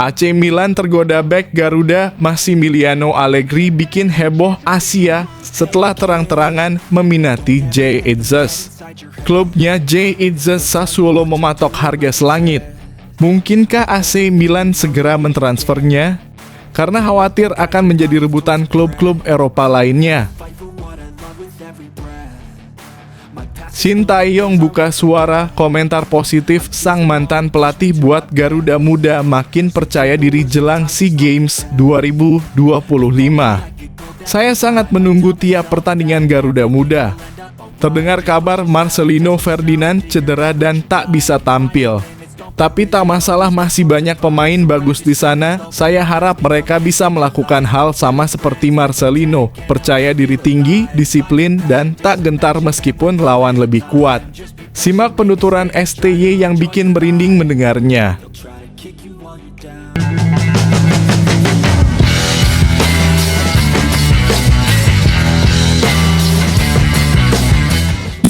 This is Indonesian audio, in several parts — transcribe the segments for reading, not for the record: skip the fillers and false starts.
AC Milan tergoda bek Garuda Massimiliano Allegri bikin heboh Asia setelah terang-terangan meminati Jay Itzes. Klubnya Jay Itzes Sassuolo mematok harga selangit. Mungkinkah AC Milan segera mentransfernya? Karena khawatir akan menjadi rebutan klub-klub Eropa lainnya. Shin Tae-yong buka suara, komentar positif sang mantan pelatih buat Garuda Muda makin percaya diri jelang SEA Games 2025. Saya sangat menunggu tiap pertandingan Garuda Muda. Terdengar kabar Marcelino Ferdinand cedera dan tak bisa tampil. Tapi tak masalah, masih banyak pemain bagus di sana. Saya harap mereka bisa melakukan hal sama seperti Marcelino, percaya diri tinggi, disiplin, dan tak gentar meskipun lawan lebih kuat. Simak penuturan STY yang bikin merinding mendengarnya.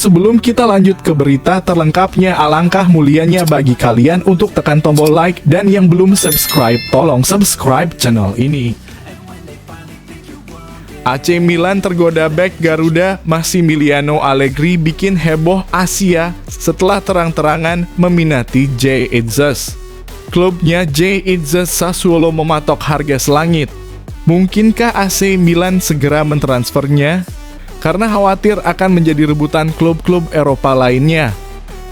Sebelum kita lanjut ke berita terlengkapnya, alangkah mulianya bagi kalian untuk tekan tombol like, dan yang belum subscribe, tolong subscribe channel ini. AC Milan tergoda bek Garuda Massimiliano Allegri bikin heboh Asia setelah terang-terangan meminati Jay Itzes. Klubnya Jay Itzes Sassuolo mematok harga selangit. Mungkinkah AC Milan segera mentransfernya? Karena khawatir akan menjadi rebutan klub-klub Eropa lainnya.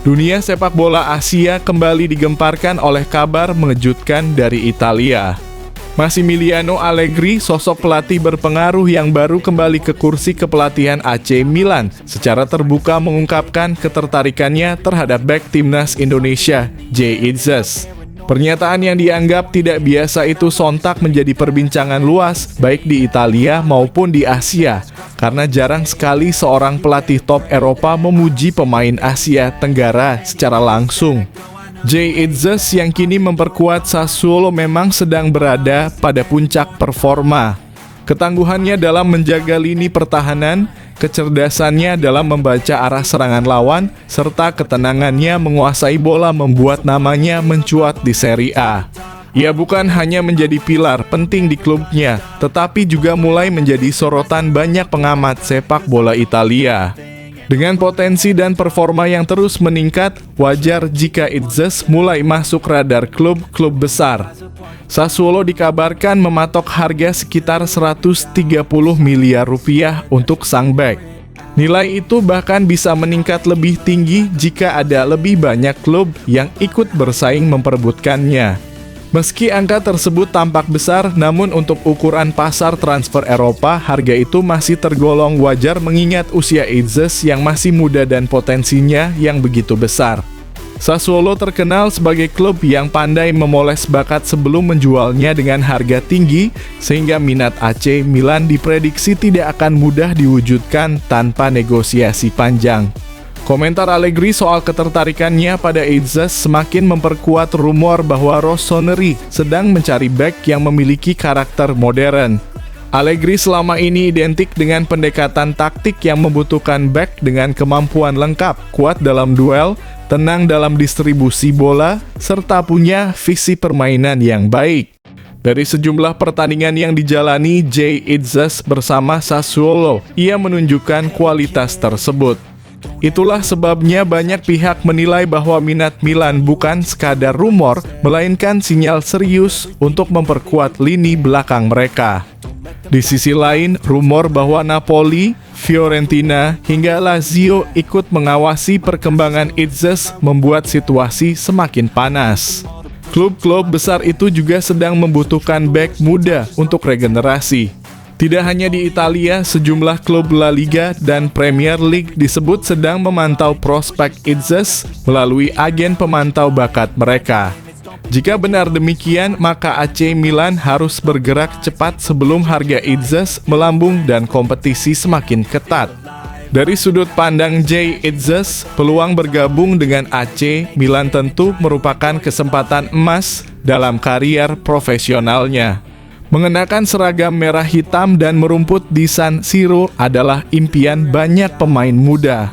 Dunia sepak bola Asia kembali digemparkan oleh kabar mengejutkan dari Italia. Massimiliano Allegri, sosok pelatih berpengaruh yang baru kembali ke kursi kepelatihan AC Milan, secara terbuka mengungkapkan ketertarikannya terhadap bek timnas Indonesia, Jay Itzes. Pernyataan yang dianggap tidak biasa itu sontak menjadi perbincangan luas, baik di Italia maupun di Asia, karena jarang sekali seorang pelatih top Eropa memuji pemain Asia Tenggara secara langsung. Jay Itzes yang kini memperkuat Sassuolo memang sedang berada pada puncak performa. Ketangguhannya dalam menjaga lini pertahanan, kecerdasannya dalam membaca arah serangan lawan, serta ketenangannya menguasai bola membuat namanya mencuat di Serie A. Ia bukan hanya menjadi pilar penting di klubnya, tetapi juga mulai menjadi sorotan banyak pengamat sepak bola Italia. Dengan potensi dan performa yang terus meningkat, wajar jika Itzes mulai masuk radar klub-klub besar. Sassuolo dikabarkan mematok harga sekitar 130 miliar rupiah untuk sang bek. Nilai itu bahkan bisa meningkat lebih tinggi jika ada lebih banyak klub yang ikut bersaing memperebutkannya. Meski angka tersebut tampak besar, namun untuk ukuran pasar transfer Eropa, harga itu masih tergolong wajar mengingat usia Itzes yang masih muda dan potensinya yang begitu besar. Sassuolo terkenal sebagai klub yang pandai memoles bakat sebelum menjualnya dengan harga tinggi, sehingga minat AC Milan diprediksi tidak akan mudah diwujudkan tanpa negosiasi panjang. Komentar Allegri soal ketertarikannya pada Itzes semakin memperkuat rumor bahwa Rossoneri sedang mencari bek yang memiliki karakter modern. Allegri selama ini identik dengan pendekatan taktik yang membutuhkan bek dengan kemampuan lengkap, kuat dalam duel, tenang dalam distribusi bola, serta punya visi permainan yang baik. Dari sejumlah pertandingan yang dijalani Jay Itzes bersama Sassuolo, ia menunjukkan kualitas tersebut. Itulah sebabnya banyak pihak menilai bahwa minat Milan bukan sekadar rumor, melainkan sinyal serius untuk memperkuat lini belakang mereka. Di sisi lain, rumor bahwa Napoli, Fiorentina, hingga Lazio ikut mengawasi perkembangan Itzes membuat situasi semakin panas. Klub-klub besar itu juga sedang membutuhkan bek muda untuk regenerasi. Tidak hanya di Italia, sejumlah klub La Liga dan Premier League disebut sedang memantau prospek Itzes melalui agen pemantau bakat mereka. Jika benar demikian, maka AC Milan harus bergerak cepat sebelum harga Itzes melambung dan kompetisi semakin ketat. Dari sudut pandang Jay Itzes, peluang bergabung dengan AC Milan tentu merupakan kesempatan emas dalam karier profesionalnya. Mengenakan seragam merah hitam dan merumput di San Siro adalah impian banyak pemain muda.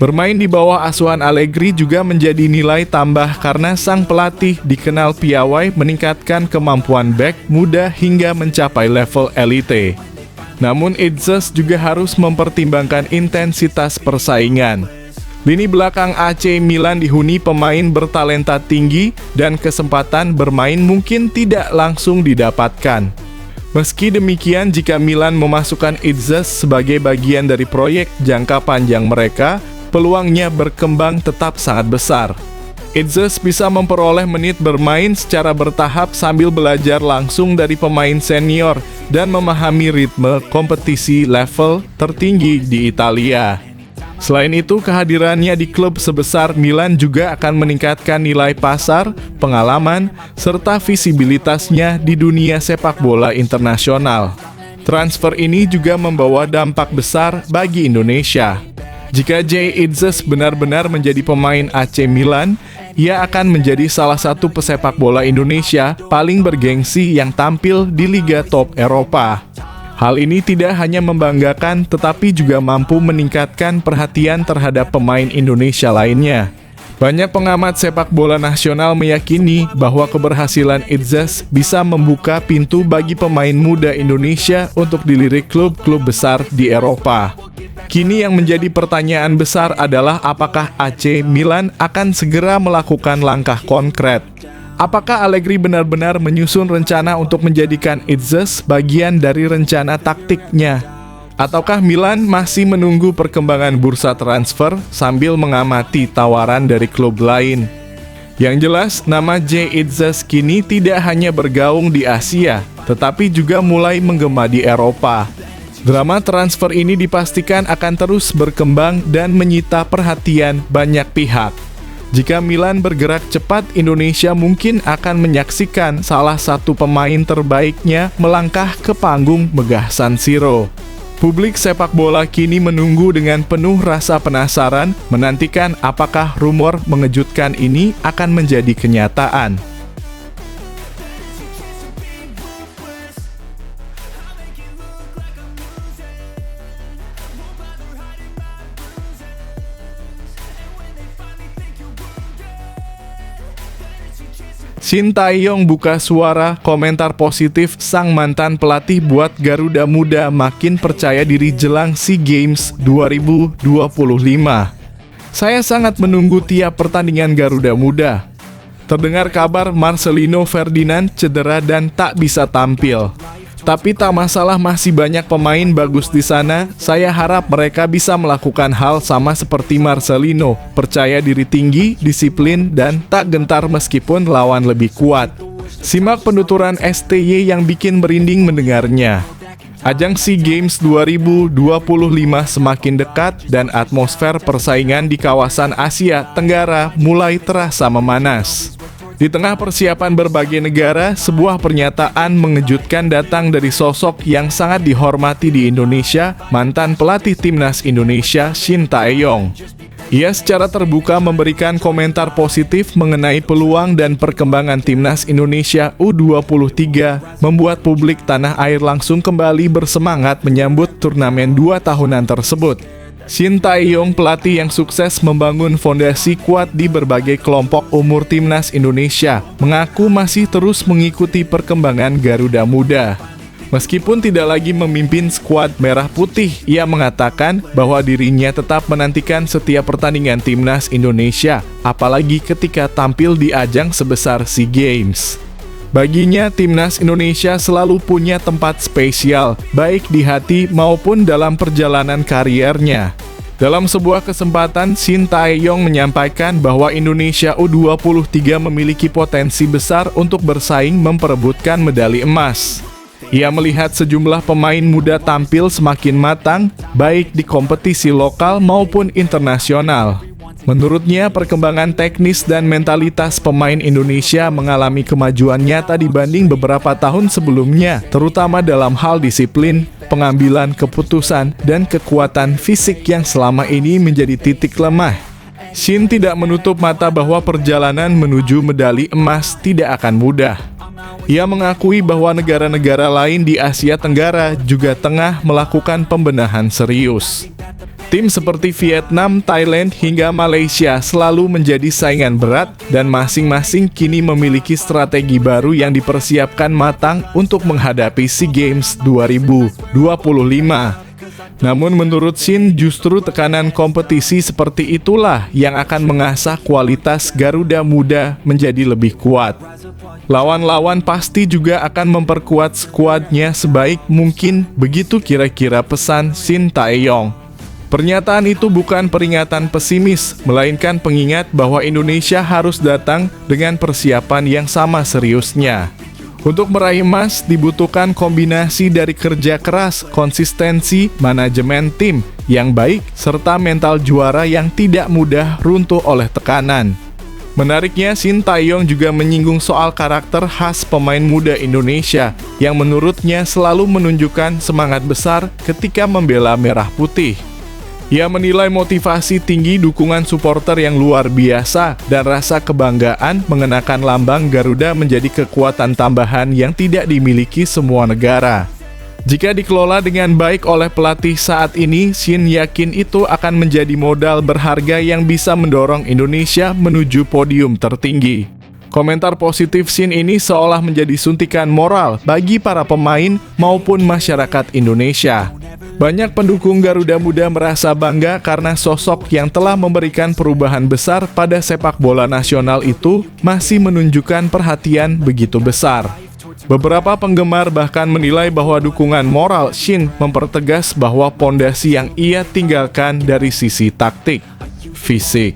Bermain di bawah asuhan Allegri juga menjadi nilai tambah karena sang pelatih dikenal piawai meningkatkan kemampuan bek muda hingga mencapai level elite. Namun Itzes juga harus mempertimbangkan intensitas persaingan. Lini belakang AC Milan dihuni pemain bertalenta tinggi dan kesempatan bermain mungkin tidak langsung didapatkan. Meski demikian, jika Milan memasukkan Itzes sebagai bagian dari proyek jangka panjang mereka, peluangnya berkembang tetap sangat besar. Itzes bisa memperoleh menit bermain secara bertahap sambil belajar langsung dari pemain senior dan memahami ritme kompetisi level tertinggi di Italia. Selain itu, kehadirannya di klub sebesar Milan juga akan meningkatkan nilai pasar, pengalaman, serta visibilitasnya di dunia sepak bola internasional. Transfer ini juga membawa dampak besar bagi Indonesia. Jika Jay Itzes benar-benar menjadi pemain AC Milan, ia akan menjadi salah satu pesepak bola Indonesia paling bergengsi yang tampil di liga top Eropa. Hal ini tidak hanya membanggakan, tetapi juga mampu meningkatkan perhatian terhadap pemain Indonesia lainnya. Banyak pengamat sepak bola nasional meyakini bahwa keberhasilan Itzes bisa membuka pintu bagi pemain muda Indonesia untuk dilirik klub-klub besar di Eropa. Kini yang menjadi pertanyaan besar adalah apakah AC Milan akan segera melakukan langkah konkret. Apakah Allegri benar-benar menyusun rencana untuk menjadikan Itzes bagian dari rencana taktiknya? Ataukah Milan masih menunggu perkembangan bursa transfer sambil mengamati tawaran dari klub lain? Yang jelas, nama Jay Itzes kini tidak hanya bergaung di Asia, tetapi juga mulai menggema di Eropa. Drama transfer ini dipastikan akan terus berkembang dan menyita perhatian banyak pihak. Jika Milan bergerak cepat, Indonesia mungkin akan menyaksikan salah satu pemain terbaiknya melangkah ke panggung megah San Siro. Publik sepak bola kini menunggu dengan penuh rasa penasaran, menantikan apakah rumor mengejutkan ini akan menjadi kenyataan. Shin Tae-yong buka suara, komentar positif sang mantan pelatih buat Garuda Muda makin percaya diri jelang SEA Games 2025. Saya sangat menunggu tiap pertandingan Garuda Muda. Terdengar kabar Marcelino Ferdinand cedera dan tak bisa tampil. Tapi tak masalah, masih banyak pemain bagus di sana. Saya harap mereka bisa melakukan hal sama seperti Marcelino, percaya diri tinggi, disiplin, dan tak gentar meskipun lawan lebih kuat. Simak penuturan STY yang bikin merinding mendengarnya. Ajang SEA Games 2025 semakin dekat dan atmosfer persaingan di kawasan Asia Tenggara mulai terasa memanas. Di tengah persiapan berbagai negara, sebuah pernyataan mengejutkan datang dari sosok yang sangat dihormati di Indonesia, mantan pelatih timnas Indonesia Shin Tae-yong. Ia secara terbuka memberikan komentar positif mengenai peluang dan perkembangan timnas Indonesia U23, membuat publik tanah air langsung kembali bersemangat menyambut turnamen 2 tahunan tersebut. Shin Tae-yong, pelatih yang sukses membangun fondasi kuat di berbagai kelompok umur timnas Indonesia, mengaku masih terus mengikuti perkembangan Garuda Muda. Meskipun tidak lagi memimpin skuad merah putih, ia mengatakan bahwa dirinya tetap menantikan setiap pertandingan timnas Indonesia, apalagi ketika tampil di ajang sebesar SEA Games. Baginya, timnas Indonesia selalu punya tempat spesial, baik di hati maupun dalam perjalanan kariernya. Dalam sebuah kesempatan, Shin Tae-yong menyampaikan bahwa Indonesia U23 memiliki potensi besar untuk bersaing memperebutkan medali emas. Ia melihat sejumlah pemain muda tampil semakin matang, baik di kompetisi lokal maupun internasional. Menurutnya, perkembangan teknis dan mentalitas pemain Indonesia mengalami kemajuan nyata dibanding beberapa tahun sebelumnya, terutama dalam hal disiplin, pengambilan keputusan, dan kekuatan fisik yang selama ini menjadi titik lemah. Shin tidak menutup mata bahwa perjalanan menuju medali emas tidak akan mudah. Ia mengakui bahwa negara-negara lain di Asia Tenggara juga tengah melakukan pembenahan serius. Tim seperti Vietnam, Thailand, hingga Malaysia selalu menjadi saingan berat dan masing-masing kini memiliki strategi baru yang dipersiapkan matang untuk menghadapi SEA Games 2025. Namun menurut Shin, justru tekanan kompetisi seperti itulah yang akan mengasah kualitas Garuda Muda menjadi lebih kuat. Lawan-lawan pasti juga akan memperkuat skuadnya sebaik mungkin, begitu kira-kira pesan Shin Tae-yong. Pernyataan itu bukan peringatan pesimis, melainkan pengingat bahwa Indonesia harus datang dengan persiapan yang sama seriusnya. Untuk meraih emas dibutuhkan kombinasi dari kerja keras, konsistensi, manajemen tim yang baik, serta mental juara yang tidak mudah runtuh oleh tekanan. Menariknya, Shin Tae-yong juga menyinggung soal karakter khas pemain muda Indonesia yang menurutnya selalu menunjukkan semangat besar ketika membela merah putih. Ia menilai motivasi tinggi, dukungan supporter yang luar biasa, dan rasa kebanggaan mengenakan lambang Garuda menjadi kekuatan tambahan yang tidak dimiliki semua negara. Jika dikelola dengan baik oleh pelatih saat ini, Shin yakin itu akan menjadi modal berharga yang bisa mendorong Indonesia menuju podium tertinggi. Komentar positif Shin ini seolah menjadi suntikan moral bagi para pemain maupun masyarakat Indonesia. Banyak pendukung Garuda Muda merasa bangga karena sosok yang telah memberikan perubahan besar pada sepak bola nasional itu masih menunjukkan perhatian begitu besar. Beberapa penggemar bahkan menilai bahwa dukungan moral Shin mempertegas bahwa pondasi yang ia tinggalkan dari sisi taktik, fisik,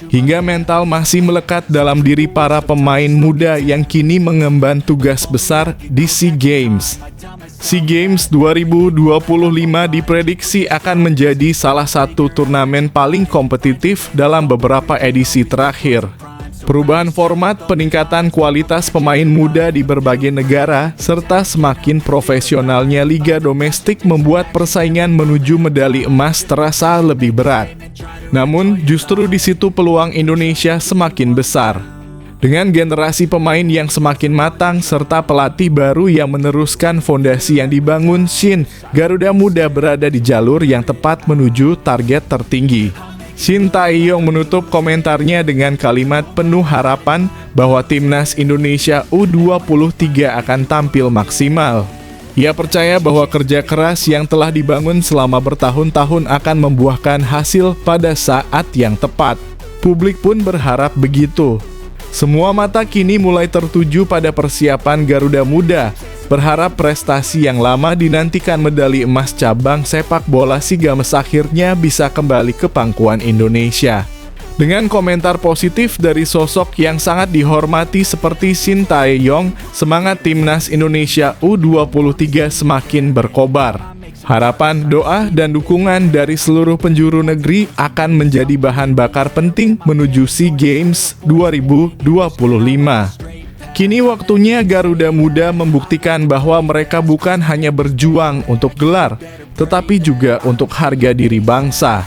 hingga mental masih melekat dalam diri para pemain muda yang kini mengemban tugas besar di SEA Games. SEA Games 2025 diprediksi akan menjadi salah satu turnamen paling kompetitif dalam beberapa edisi terakhir. Perubahan format, peningkatan kualitas pemain muda di berbagai negara, serta semakin profesionalnya liga domestik membuat persaingan menuju medali emas terasa lebih berat. Namun, justru di situ peluang Indonesia semakin besar. Dengan generasi pemain yang semakin matang serta pelatih baru yang meneruskan fondasi yang dibangun Shin, Garuda Muda berada di jalur yang tepat menuju target tertinggi. Shin Tae-yong menutup komentarnya dengan kalimat penuh harapan bahwa timnas Indonesia U23 akan tampil maksimal. Ia percaya bahwa kerja keras yang telah dibangun selama bertahun-tahun akan membuahkan hasil pada saat yang tepat. Publik pun berharap begitu. Semua mata kini mulai tertuju pada persiapan Garuda Muda, berharap prestasi yang lama dinantikan medali emas cabang sepak bola SEA Games akhirnya bisa kembali ke pangkuan Indonesia. Dengan komentar positif dari sosok yang sangat dihormati seperti Shin Tae-yong, semangat timnas Indonesia U23 semakin berkobar. Harapan, doa, dan dukungan dari seluruh penjuru negeri akan menjadi bahan bakar penting menuju SEA Games 2025. Kini waktunya Garuda Muda membuktikan bahwa mereka bukan hanya berjuang untuk gelar, tetapi juga untuk harga diri bangsa.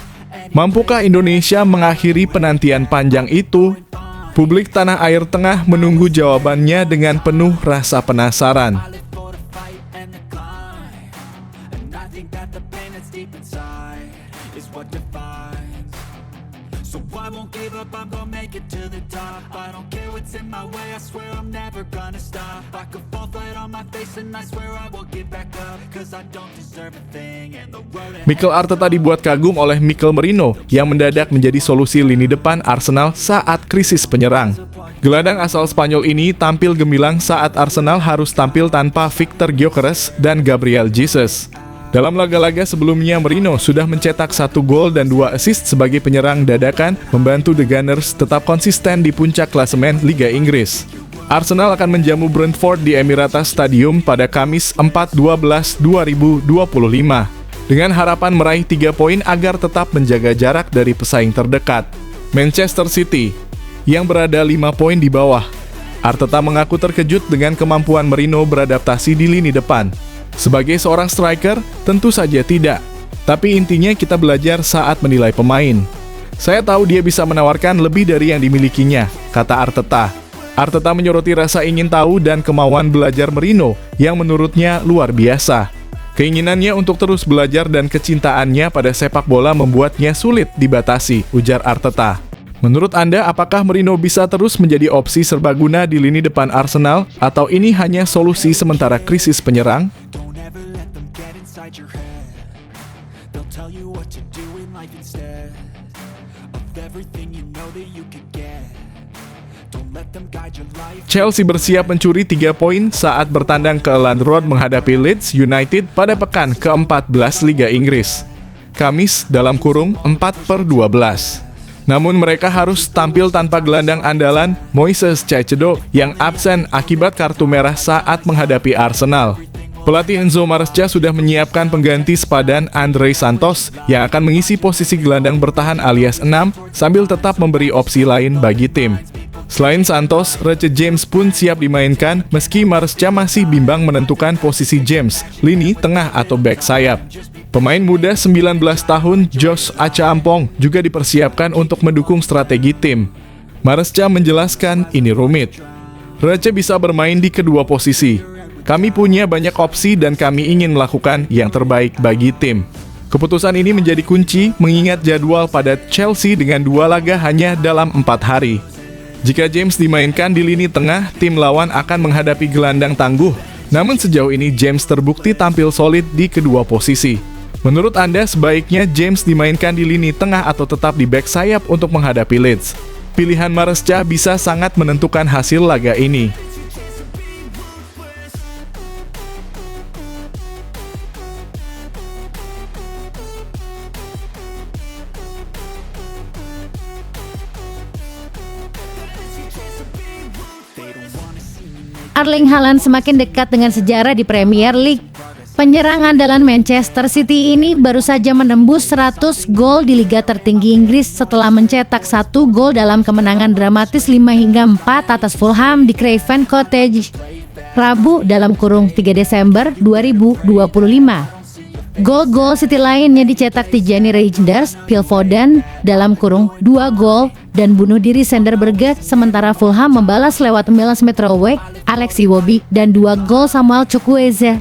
Mampukah Indonesia mengakhiri penantian panjang itu? Publik tanah air tengah menunggu jawabannya dengan penuh rasa penasaran. So I won't give up, I'm gonna make it to the top. I don't care what's in my way, I swear I'm never gonna stop. I could fall flat on my face and I swear I will get back up, cause I don't deserve a thing and the road ahead. Mikel Arteta dibuat kagum oleh Mikel Merino yang mendadak menjadi solusi lini depan Arsenal saat krisis penyerang. Gelandang asal Spanyol ini tampil gemilang saat Arsenal harus tampil tanpa Victor Gyökeres dan Gabriel Jesus. Dalam laga-laga sebelumnya, Merino sudah mencetak 1 gol dan 2 assist sebagai penyerang dadakan, membantu The Gunners tetap konsisten di puncak klasemen Liga Inggris. Arsenal akan menjamu Brentford di Emirates Stadium pada Kamis 4/12/2025, dengan harapan meraih 3 poin agar tetap menjaga jarak dari pesaing terdekat, Manchester City, yang berada 5 poin di bawah. Arteta mengaku terkejut dengan kemampuan Merino beradaptasi di lini depan. Sebagai seorang striker, tentu saja tidak. Tapi intinya kita belajar saat menilai pemain. Saya tahu dia bisa menawarkan lebih dari yang dimilikinya, kata Arteta. Arteta menyoroti rasa ingin tahu dan kemauan belajar Merino yang menurutnya luar biasa. Keinginannya untuk terus belajar dan kecintaannya pada sepak bola membuatnya sulit dibatasi, ujar Arteta. Menurut Anda, apakah Mourinho bisa terus menjadi opsi serbaguna di lini depan Arsenal, atau ini hanya solusi sementara krisis penyerang? Chelsea bersiap mencuri 3 poin saat bertandang ke Elland Road menghadapi Leeds United pada pekan ke-14 Liga Inggris. Kamis (4/12). Namun mereka harus tampil tanpa gelandang andalan Moises Caicedo yang absen akibat kartu merah saat menghadapi Arsenal. Pelatih Enzo Maresca sudah menyiapkan pengganti sepadan Andrei Santos yang akan mengisi posisi gelandang bertahan alias 6 sambil tetap memberi opsi lain bagi tim. Selain Santos, Reece James pun siap dimainkan meski Maresca masih bimbang menentukan posisi James, lini tengah atau bek sayap. Pemain muda 19 tahun Josh Achampong juga dipersiapkan untuk mendukung strategi tim. Maresca menjelaskan ini rumit. Reece bisa bermain di kedua posisi. Kami punya banyak opsi dan kami ingin melakukan yang terbaik bagi tim. Keputusan ini menjadi kunci mengingat jadwal pada Chelsea dengan 2 laga hanya dalam 4 hari. Jika James dimainkan di lini tengah, tim lawan akan menghadapi gelandang tangguh. Namun sejauh ini James terbukti tampil solid di kedua posisi. Menurut Anda, sebaiknya James dimainkan di lini tengah atau tetap di bek sayap untuk menghadapi Leeds? Pilihan Maresca bisa sangat menentukan hasil laga ini. Erling Haaland semakin dekat dengan sejarah di Premier League. Penyerang andalan Manchester City ini baru saja menembus 100 gol di liga tertinggi Inggris setelah mencetak 1 gol dalam kemenangan dramatis 5-4 atas Fulham di Craven Cottage, Rabu (3 Desember 2025). Gol-gol City lainnya dicetak Tijani Reijnders, Phil Foden (2 gol) dan bunuh diri Sander Berge, sementara Fulham membalas lewat Miles Mitrovic, Alex Iwobi, dan 2 gol Samuel Chukwueze.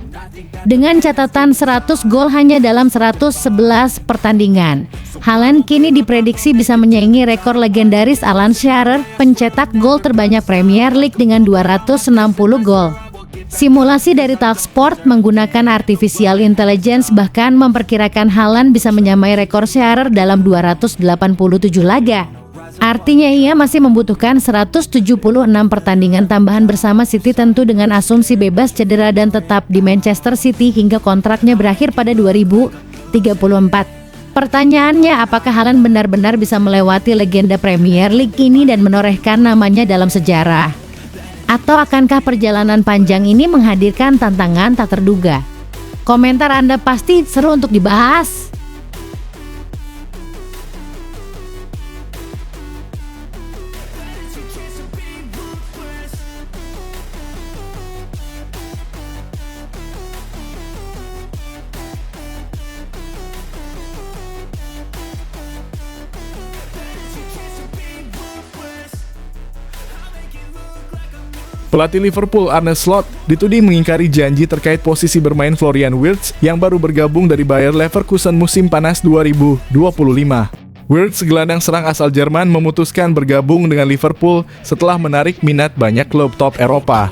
Dengan catatan 100 gol hanya dalam 111 pertandingan, Haaland kini diprediksi bisa menyaingi rekor legendaris Alan Shearer, pencetak gol terbanyak Premier League dengan 260 gol. Simulasi dari Talksport menggunakan artificial intelligence bahkan memperkirakan Haaland bisa menyamai rekor Shearer dalam 287 laga. Artinya ia masih membutuhkan 176 pertandingan tambahan bersama City, tentu dengan asumsi bebas cedera dan tetap di Manchester City hingga kontraknya berakhir pada 2034. Pertanyaannya, apakah Haaland benar-benar bisa melewati legenda Premier League ini dan menorehkan namanya dalam sejarah? Atau akankah perjalanan panjang ini menghadirkan tantangan tak terduga? Komentar Anda pasti seru untuk dibahas. Pelatih Liverpool Arne Slot dituding mengingkari janji terkait posisi bermain Florian Wirtz yang baru bergabung dari Bayer Leverkusen musim panas 2025. Wirtz, gelandang serang asal Jerman, memutuskan bergabung dengan Liverpool setelah menarik minat banyak klub top Eropa.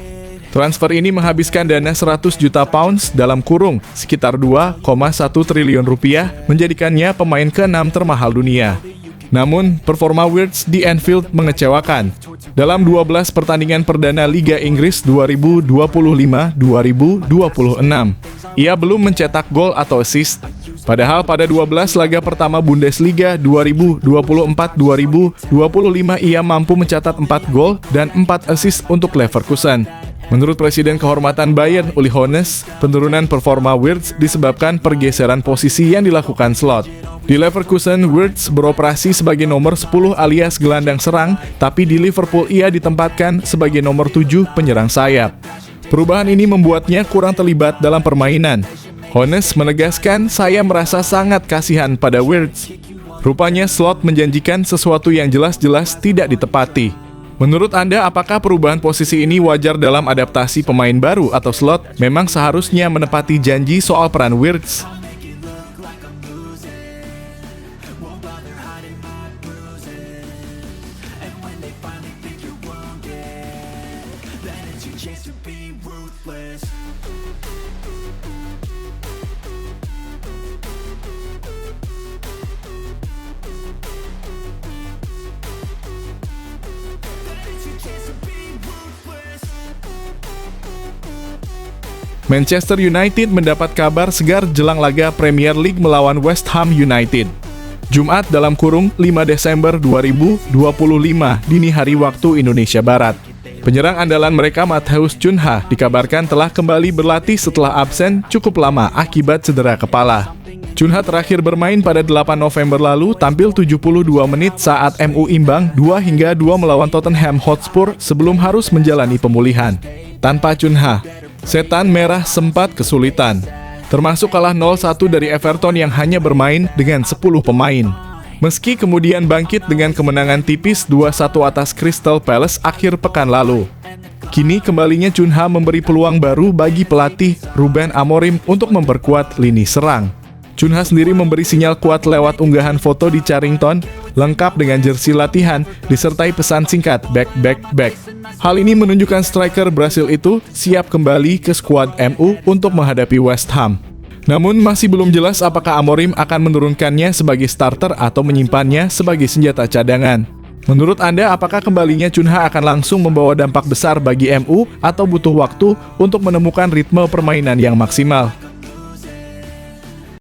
Transfer ini menghabiskan dana 100 juta pounds sekitar 2,1 triliun rupiah, menjadikannya pemain ke-6 termahal dunia. Namun, performa Wirtz di Anfield mengecewakan. Dalam 12 pertandingan perdana Liga Inggris 2025-2026, ia belum mencetak gol atau assist. Padahal pada 12 laga pertama Bundesliga 2024-2025 ia mampu mencatat 4 gol dan 4 assist untuk Leverkusen. Menurut Presiden Kehormatan Bayern Uli Hoeneß, penurunan performa Wirtz disebabkan pergeseran posisi yang dilakukan Slot. Di Leverkusen, Wirtz beroperasi sebagai nomor 10 alias gelandang serang, tapi di Liverpool ia ditempatkan sebagai nomor 7 penyerang sayap. Perubahan ini membuatnya kurang terlibat dalam permainan. Hoeneß menegaskan, "Saya merasa sangat kasihan pada Wirtz." Rupanya Slot menjanjikan sesuatu yang jelas-jelas tidak ditepati. Menurut Anda, apakah perubahan posisi ini wajar dalam adaptasi pemain baru atau slot memang seharusnya menepati janji soal peran Wirtz? Manchester United mendapat kabar segar jelang laga Premier League melawan West Ham United. Jumat (5 Desember 2025 dini hari waktu Indonesia Barat. Penyerang andalan mereka Matheus Cunha dikabarkan telah kembali berlatih setelah absen cukup lama akibat cedera kepala. Cunha terakhir bermain pada 8 November lalu, tampil 72 menit saat MU imbang 2-2 melawan Tottenham Hotspur sebelum harus menjalani pemulihan. Tanpa Cunha, Setan Merah sempat kesulitan, termasuk kalah 0-1 dari Everton yang hanya bermain dengan 10 pemain. Meski kemudian bangkit dengan kemenangan tipis 2-1 atas Crystal Palace akhir pekan lalu. Kini kembalinya Cunha memberi peluang baru bagi pelatih Ruben Amorim untuk memperkuat lini serang. Cunha sendiri memberi sinyal kuat lewat unggahan foto di Carrington, lengkap dengan jersey latihan, disertai pesan singkat back. Hal ini menunjukkan striker Brasil itu siap kembali ke skuad MU untuk menghadapi West Ham. Namun masih belum jelas apakah Amorim akan menurunkannya sebagai starter atau menyimpannya sebagai senjata cadangan. Menurut Anda, apakah kembalinya Cunha akan langsung membawa dampak besar bagi MU atau butuh waktu untuk menemukan ritme permainan yang maksimal?